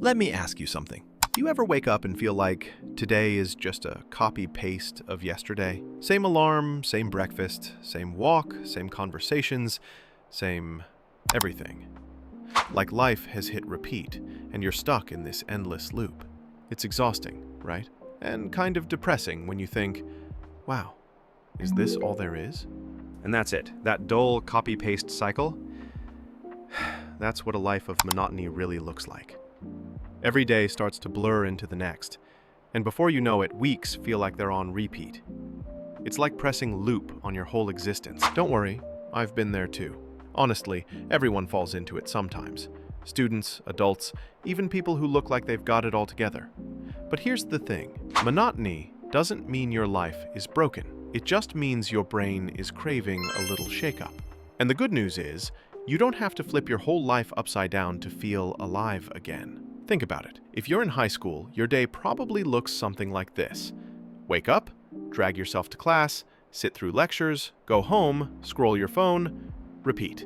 Let me ask you something. Do you ever wake up and feel like today is just a copy-paste of yesterday? Same alarm, same breakfast, same walk, same conversations, same everything. Like life has hit repeat, and you're stuck in this endless loop. It's exhausting, right? And kind of depressing when you think, wow, is this all there is? And that's it. That dull copy-paste cycle, That's what a life of monotony really looks like. Every day starts to blur into the next, and before you know it, weeks feel like they're on repeat. It's like pressing loop on your whole existence. Don't worry, I've been there too. Honestly, everyone falls into it sometimes. Students, adults, even people who look like they've got it all together. But here's the thing. Monotony doesn't mean your life is broken. It just means your brain is craving a little shakeup. And the good news is, you don't have to flip your whole life upside down to feel alive again. Think about it. If you're in high school, your day probably looks something like this. Wake up, drag yourself to class, sit through lectures, go home, scroll your phone, repeat.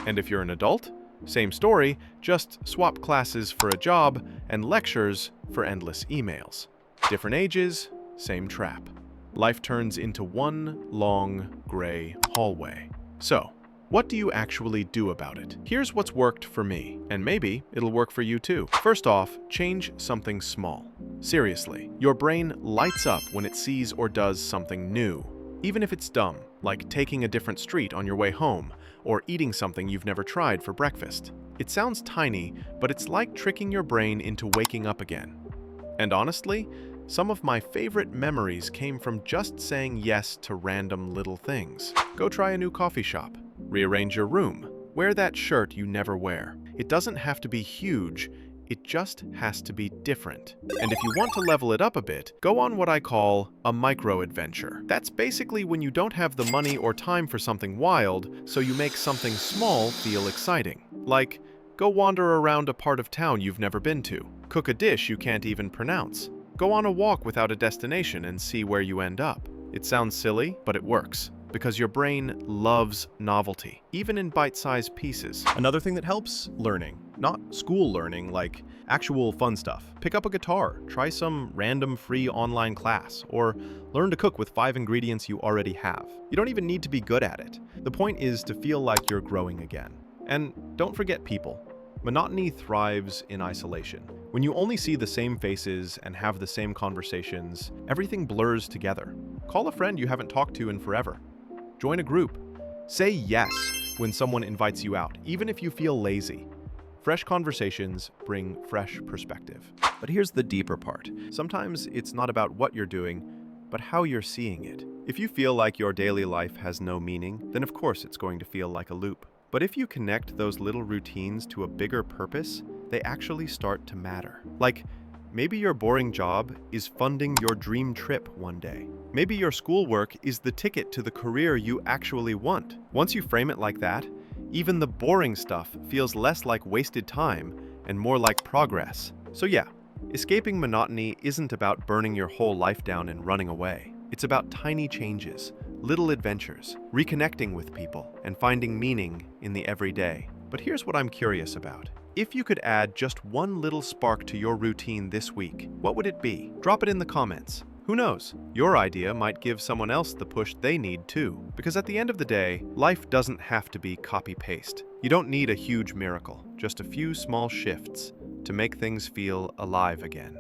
And if you're an adult, same story, just swap classes for a job and lectures for endless emails. Different ages, same trap. Life turns into one long, gray hallway. So, what do you actually do about it? Here's what's worked for me, and maybe it'll work for you too. First off, change something small. Seriously, your brain lights up when it sees or does something new, even if it's dumb, like taking a different street on your way home, or eating something you've never tried for breakfast. It sounds tiny, but it's like tricking your brain into waking up again. And honestly, some of my favorite memories came from just saying yes to random little things. Go try a new coffee shop. Rearrange your room. Wear that shirt you never wear. It doesn't have to be huge, it just has to be different. And if you want to level it up a bit, go on what I call a micro-adventure. That's basically when you don't have the money or time for something wild, so you make something small feel exciting. Like, go wander around a part of town you've never been to. Cook a dish you can't even pronounce. Go on a walk without a destination and see where you end up. It sounds silly, but it works. Because your brain loves novelty, even in bite-sized pieces. Another thing that helps? Learning. Not school learning, like actual fun stuff. Pick up a guitar, try some random free online class, or learn to cook with 5 ingredients you already have. You don't even need to be good at it. The point is to feel like you're growing again. And don't forget people. Monotony thrives in isolation. When you only see the same faces and have the same conversations, everything blurs together. Call a friend you haven't talked to in forever. Join a group. Say yes when someone invites you out, even if you feel lazy. Fresh conversations bring fresh perspective. But here's the deeper part. Sometimes it's not about what you're doing, but how you're seeing it. If you feel like your daily life has no meaning, then of course it's going to feel like a loop. But if you connect those little routines to a bigger purpose, they actually start to matter. Like, maybe your boring job is funding your dream trip one day. Maybe your schoolwork is the ticket to the career you actually want. Once you frame it like that, even the boring stuff feels less like wasted time and more like progress. So yeah, escaping monotony isn't about burning your whole life down and running away. It's about tiny changes, little adventures, reconnecting with people, and finding meaning in the everyday. But here's what I'm curious about. If you could add just one little spark to your routine this week, what would it be? Drop it in the comments. Who knows? Your idea might give someone else the push they need too. Because at the end of the day, life doesn't have to be copy-paste. You don't need a huge miracle, just a few small shifts to make things feel alive again.